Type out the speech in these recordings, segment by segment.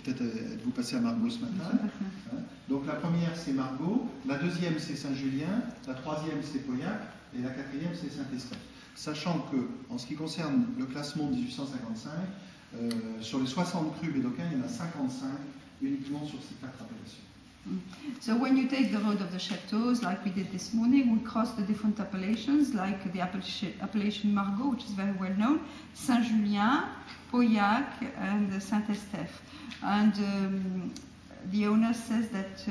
peut-être êtes-vous passé à Margaux ce matin. Donc la première c'est Margaux, la deuxième c'est Saint-Julien, la troisième c'est Pauillac et la quatrième c'est Saint-Estèphe. Sachant que, en ce qui concerne le classement de 1855, sur les 60 crus médocains, il y en a 55 uniquement sur ces 4 appellations. So when you take the road of the chateaux, like we did this morning, we cross the different appellations, like the appellation Margaux, which is very well known, Saint-Julien, Pauillac, and Saint-Estèphe. And the owner says that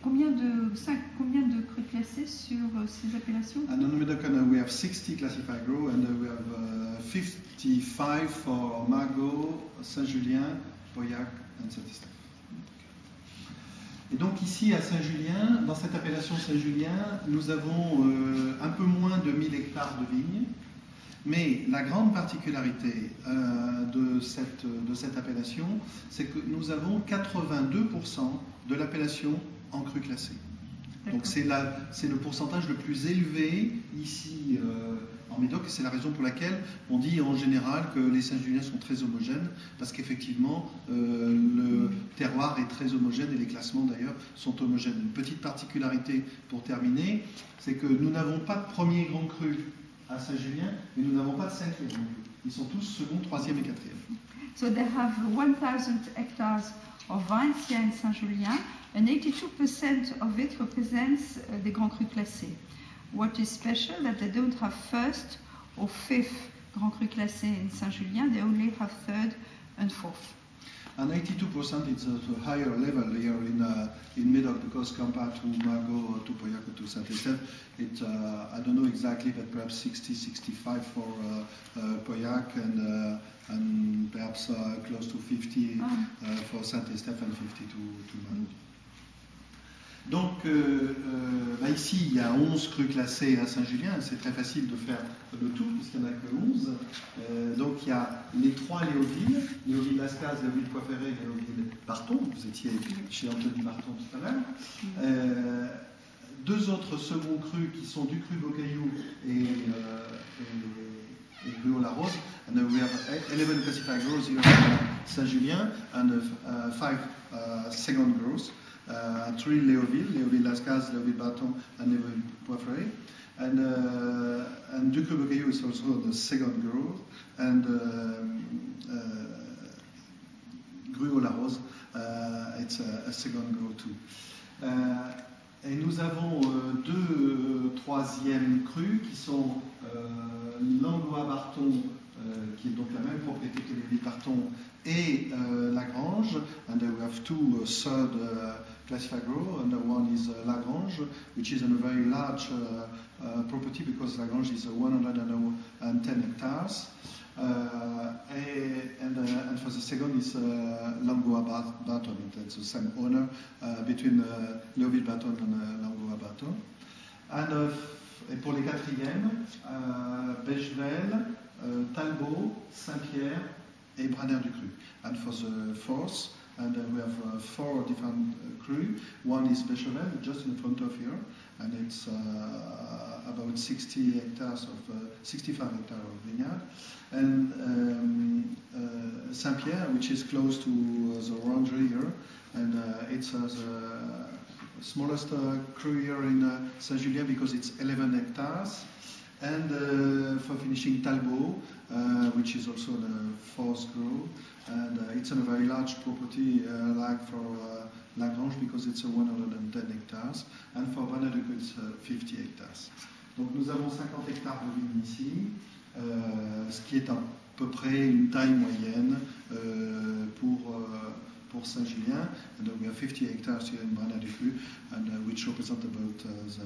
combien de crus classés sur ces appellations? And on Médoc, we have 60 classified grow, and we have 55 for Margaux, Saint-Julien, Pauillac, and Saint-Estèphe. Et donc ici à Saint-Julien, dans cette appellation Saint-Julien, nous avons un peu moins de 1000 hectares de vignes, mais la grande particularité de cette appellation, c'est que nous avons 82% de l'appellation en cru classé. Donc c'est le pourcentage le plus élevé ici en Médoc, et c'est la raison pour laquelle on dit en général que les Saint-Juliens sont très homogènes, parce qu'effectivement le terroir est très homogène et les classements d'ailleurs sont homogènes. Une petite particularité pour terminer, c'est que nous n'avons pas de premier grand cru à Saint-Julien, mais nous n'avons pas de cinquième grand cru. Ils sont tous second, troisième et quatrième. So they have 1000 hectares of vines here in Saint-Julien, and 82% of it represents the Grand Cru classés. What is special that they don't have first or fifth Grand Cru classé in Saint-Julien, they only have third and fourth. And 82% is a higher level here in Médoc, because compared to Margaux, to Pauillac, to Saint-Estèphe, it I don't know exactly, but perhaps 60-65 for Pauillac, and perhaps close to 50 for Saint-Estèphe and 50 to Margaux. Donc ici il y a 11 crus classés à Saint-Julien, c'est très facile de faire le tour puisqu'il n'y en a que 11. Donc il y a les 3 Léoville-Lascaz, Léoville-Poiferré et Léoville-Barton. Vous étiez chez Anthony Barton tout à l'heure. 2 autres seconds crus qui sont du cru Beaucaillou et Gruau-Larose. And we have 11 classified grows here in Saint-Julien and 5 second grows. 3 Léoville-Lascaz, Léoville-Barton, and Léoville-Poiferré. And du cru Beaucaillou is also the second growth, and Gruau-Larose, it's a second growth too. Et nous avons 2 troisièmes crus qui sont Langlois-Barton, qui est donc la même propriété que Léoville-Barton, et Lagrange. And we have 2 third classified grow, and one is Lagrange, which is a very large property because Lagrange is 110 hectares. And for the second is Langlois-Barton. It's the same owner between Léoville-Barton and Langlois-Barton. And et pour les quatrièmes, Bechevel, Talbot, Saint-Pierre et Braner du Cru. And for the fourth, and we have 4 different cru. One is Bechevel, just in front of here, and it's about 60 hectares of 65 hectares of vineyard. And Saint-Pierre, which is close to the orangery here, and it's the smallest cru here in Saint-Julien because it's 11 hectares. And for finishing, Talbot, which is also the 4th grow, and it's on a very large property like for Lagrange because it's 110 hectares, and for Braner du Cru it's 50 hectares. Donc nous avons 50 hectares de vignes ici, ce qui est à peu près une taille moyenne pour Saint-Julien. And we have 50 hectares here in Braner du Cru, and which represent about the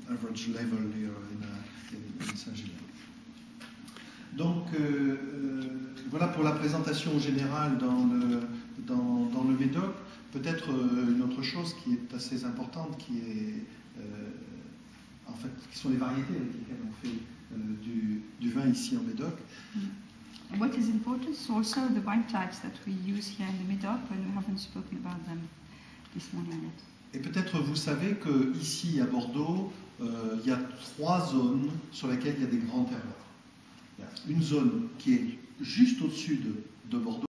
average level here in Saint-Julien. Donc voilà pour la présentation générale dans le Médoc. Peut-être une autre chose qui est assez importante, qui sont les variétés avec lesquelles on fait du vin ici en Médoc. What is important is also the wine types that we use here in the Médoc, and we haven't spoken about them this morning yet. Et peut-être vous savez qu'ici à Bordeaux, il y a 3 zones sur lesquelles il y a des grands terroirs. Il y a une zone qui est juste au-dessus de Bordeaux,